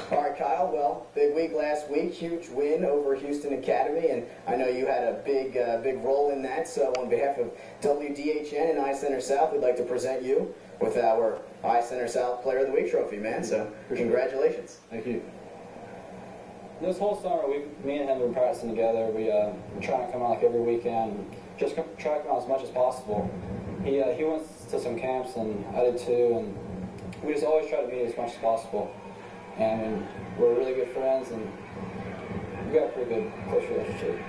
All right, Kyle, well, big week last week, huge win over Houston Academy, and I know you had a big role in that, so on behalf of WDHN and iCenter South, we'd like to present you with our iCenter South Player of the Week trophy, man, so congratulations. Thank you. This whole summer, me and him have been practicing together. We're trying to come out like every weekend, and just try to come out as much as possible. He went to some camps, and I did too, and we just always try to meet as much as possible. And we're really good friends, and we've got a pretty good close relationship.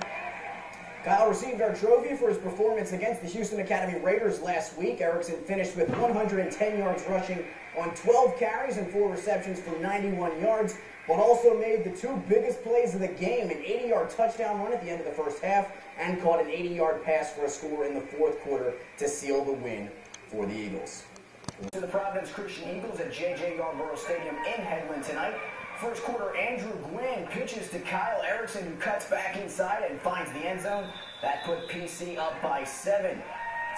Kyle received our trophy for his performance against the Houston Academy Raiders last week. Eriksen finished with 110 yards rushing on 12 carries and 4 receptions for 91 yards, but also made the 2 biggest plays of the game, an 80-yard touchdown run at the end of the first half and caught an 80-yard pass for a score in the fourth quarter to seal the win for the Eagles. To the Providence Christian Eagles at J.J. Yarborough Stadium in Headland tonight. First quarter, Andrew Gwynn pitches to Kyle Eriksen, who cuts back inside and finds the end zone. That put PC up by 7.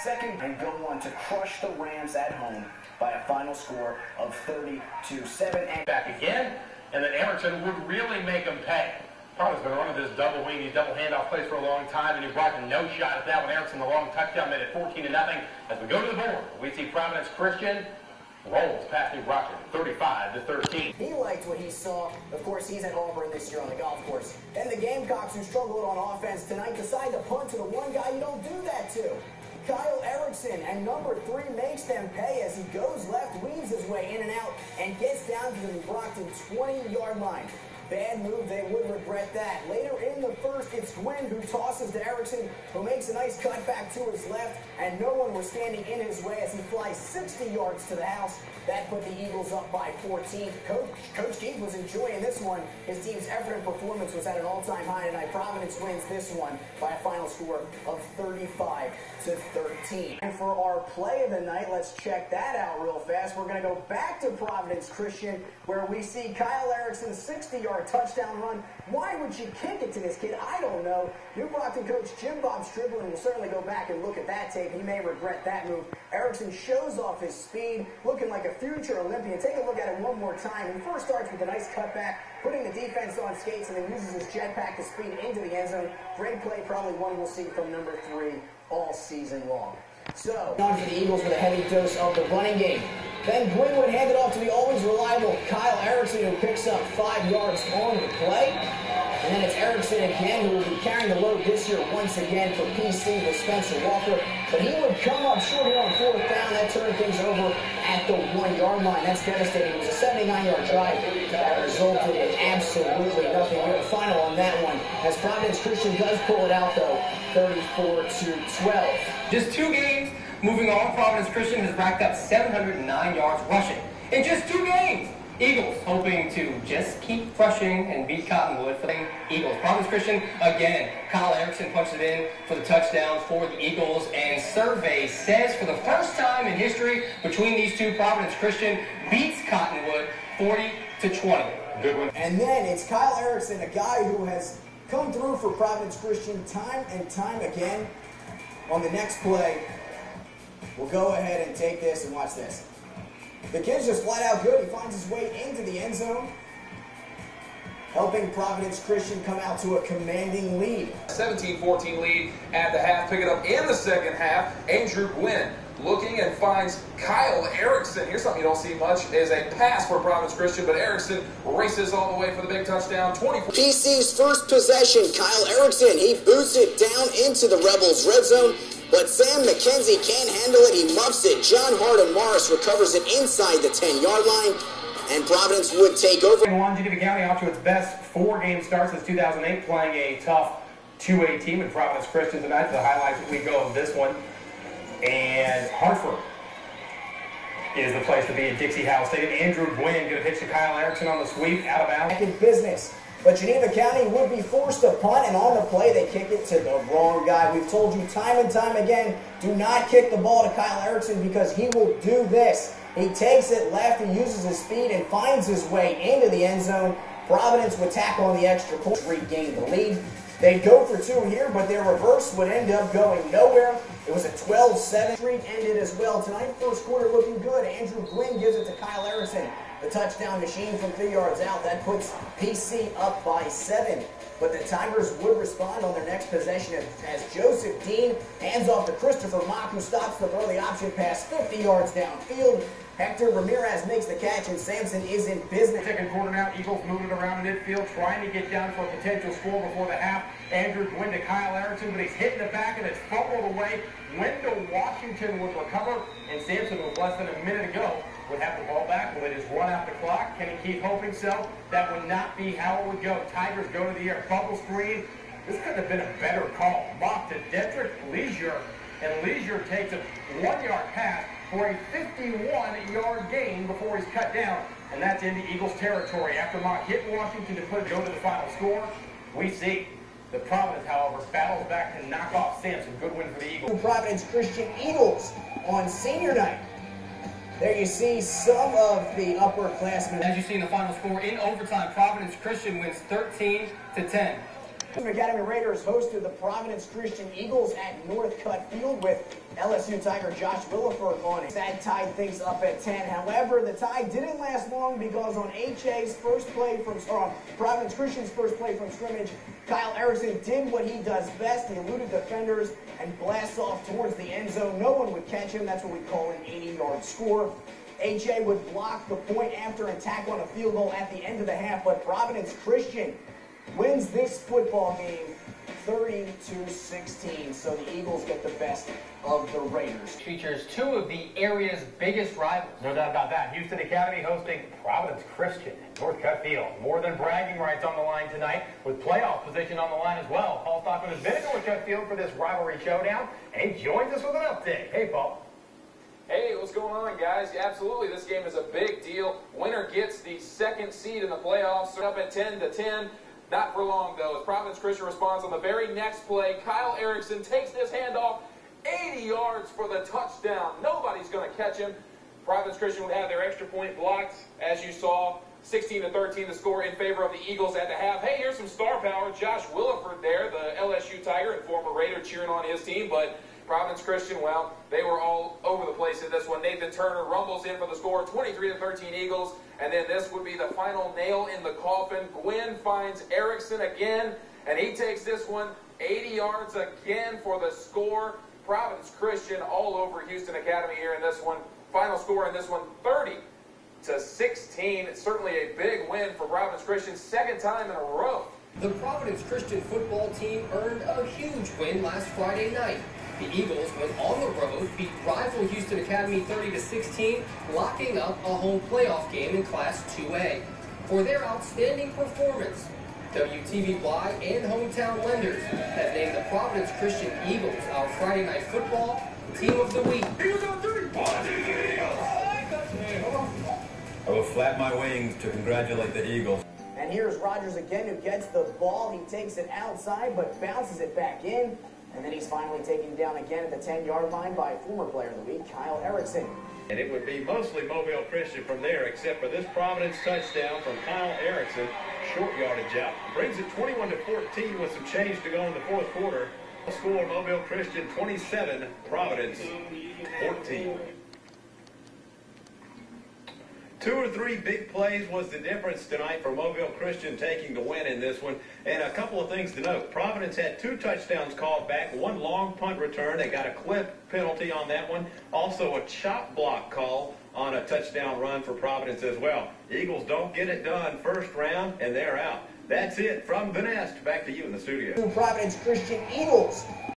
Second, and go on to crush the Rams at home by a final score of 30-7. And back again, and then Eriksen would really make him pay. Providence has been running this double wing, these double handoff plays for a long time, and he brought a no shot at that one. Eriksen, the long touchdown, made it 14-0. As we go to the board, we see Providence Christian rolls past New Brockton, 35-13. He liked what he saw. Of course, he's at Auburn this year on the golf course. And the Gamecocks, who struggled on offense tonight, decide to punt to the one guy you don't do that to. Kyle Eriksen, and number 3 makes them pay as he goes left, weaves his way in and out, and gets down to the New Brockton 20-yard line. Bad move, they would regret that. Later in the first, it's Gwynn who tosses to Eriksen, who makes a nice cut back to his left, and no one was standing in his way as he flies 60 yards to the house. That put the Eagles up by 14. Coach Keith was enjoying this one. His team's effort and performance was at an all-time high tonight. Providence wins this one by a final score of 35-13. And for our play of the night, let's check that out real fast. We're going to go back to Providence Christian, where we see Kyle Eriksen's 60-yard touchdown run. Why would you kick it to this kid? I don't know. New Brockton coach Jim Bob Striblin will certainly go back and look at that tape. He may regret that move. Eriksen shows off his speed, looking like a future Olympian. Take a look at it one more time. He first starts with a nice cutback, putting the defense on skates, and then uses his jetpack to speed into the end zone. Great play, probably one we'll see from number 3 all season long. So, on for the Eagles with a heavy dose of the running game. Then Gwynn would hand it off to the always reliable Kyle Eriksen, who picks up 5 yards on the play. And then it's Eriksen again, who will be carrying the load this year once again for PC with Spencer Walker. But he would come up short here on 4th down. That turned things over at the 1-yard line. That's devastating. It was a 79-yard drive that resulted in absolutely nothing. We have a final on that one, as Providence Christian does pull it out, though, 34-12. Just 2 games. Moving on, Providence Christian has racked up 709 yards rushing in just 2 games. Eagles hoping to just keep rushing and beat Cottonwood for the Eagles. Providence Christian, again, Kyle Eriksen punches it in for the touchdown for the Eagles. And survey says for the first time in history between these two, Providence Christian beats Cottonwood 40-20. Good one. And then it's Kyle Eriksen, a guy who has come through for Providence Christian time and time again. On the next play, we'll go ahead and take this and watch this. The kid's just flat out good. He finds his way into the end zone, helping Providence Christian come out to a commanding lead. 17-14 lead at the half. Pick it up in the second half. Andrew Gwynn looking and finds Kyle Eriksen. Here's something you don't see much, is a pass for Providence Christian, but Eriksen races all the way for the big touchdown. 24. PC's first possession, Kyle Eriksen. He boots it down into the Rebels' red zone. But Sam McKenzie can't handle it. He muffs it. John Harden Morris recovers it inside the 10-yard line, and Providence would take over. Washington County off to its best 4-game start since 2008, playing a tough 2A team in Providence Christian tonight. To the highlights we go of this one. And Hartford is the place to be at Dixie House Stadium. Andrew Gwynn going to pitch to Kyle Eriksen on the sweep, out of bounds. Back in business. But Geneva County would be forced to punt, and on the play, they kick it to the wrong guy. We've told you time and time again, do not kick the ball to Kyle Eriksen because he will do this. He takes it left, he uses his speed, and finds his way into the end zone. Providence would tackle on the extra point, regain the lead. They'd go for 2 here, but their reverse would end up going nowhere. It was a 12-7. Streak ended as well. Tonight, first quarter looking good. Andrew Gwynn gives it to Kyle Eriksen. The touchdown machine from 3 yards out. That puts PC up by 7. But the Tigers would respond on their next possession as Joseph Dean hands off to Christopher Mock, who stops the early option pass 50 yards downfield. Hector Ramirez makes the catch, and Sampson is in business. Second quarter now, Eagles moving around midfield, trying to get down for a potential score before the half. Andrew Gwynn to Kyle Eriksen, but he's hitting the back and it's fumbled away. Wendell Washington would recover, and Sampson, with less than a minute ago, would have the ball back. Will they just run out the clock? Can he keep hoping so? That would not be how it would go. Tigers go to the air. Bubble screen. This could have been a better call. Mock to Dedrick Leisure, and Leisure takes a 1-yard pass for a 51-yard gain before he's cut down, and that's into Eagles territory. After Mock hit Washington to go to the final score, we see the Providence, however, battles back to knock off Sampson. Good win for the Eagles. Providence Christian Eagles on senior night. There you see some of the upperclassmen. As you see in the final score, in overtime, Providence Christian wins 13-10. Academy Raiders hosted the Providence Christian Eagles at Northcutt Field with LSU Tiger Josh Williford on it. That tied things up at 10. However, the tie didn't last long because on HA's first play from Providence Christian's first play from scrimmage, Kyle Eriksen did what he does best. He eluded defenders and blasts off towards the end zone. No one would catch him. That's what we call an 80-yard score. HA would block the point after an attack on a field goal at the end of the half, but Providence Christian wins this football game 30-16. So the Eagles get the best of the Raiders. Features two of the area's biggest rivals. No doubt about that. Houston Academy hosting Providence Christian at Northcutt Field. More than bragging rights on the line tonight, with playoff position on the line as well. Paul Stockman has been at Northcutt Field for this rivalry showdown and joins us with an update. Hey, Paul. Hey, what's going on, guys? Yeah, absolutely, this game is a big deal. Winner gets the second seed in the playoffs. Up at 10-10. Not for long, though, as Providence Christian responds on the very next play. Kyle Eriksen takes this handoff 80 yards for the touchdown. Nobody's going to catch him. Providence Christian would have their extra point blocked, as you saw. 16-13 the score in favor of the Eagles at the half. Hey, here's some star power. Josh Williford there, the LSU Tiger and former Raider, cheering on his team, but Providence Christian, well, they were all over the place in this one. Nathan Turner rumbles in for the score, 23-13 Eagles. And then this would be the final nail in the coffin. Gwynn finds Eriksen again, and he takes this one 80 yards again for the score. Providence Christian all over Houston Academy here in this one. Final score in this one, 30-16. It's certainly a big win for Providence Christian, second time in a row. The Providence Christian football team earned a huge win last Friday night. The Eagles went on the road, beat rival Houston Academy 30-16, locking up a home playoff game in Class 2A. For their outstanding performance, WTVY and hometown lenders have named the Providence Christian Eagles our Friday Night Football Team of the Week. I will flap my wings to congratulate the Eagles. And here's Rogers again, who gets the ball. He takes it outside, but bounces it back in. And then he's finally taken down again at the 10-yard line by former player of the week, Kyle Eriksen. And it would be mostly Mobile Christian from there, except for this Providence touchdown from Kyle Eriksen, short yardage out. Brings it 21-14 with some change to go in the fourth quarter. Score Mobile Christian 27, Providence 14. 2 or 3 big plays was the difference tonight for Mobile Christian taking the win in this one. And a couple of things to note. Providence had 2 touchdowns called back, 1 long punt return. They got a cliff penalty on that one. Also a chop block call on a touchdown run for Providence as well. Eagles don't get it done first round, and they're out. That's it from the nest. Back to you in the studio. Providence Christian Eagles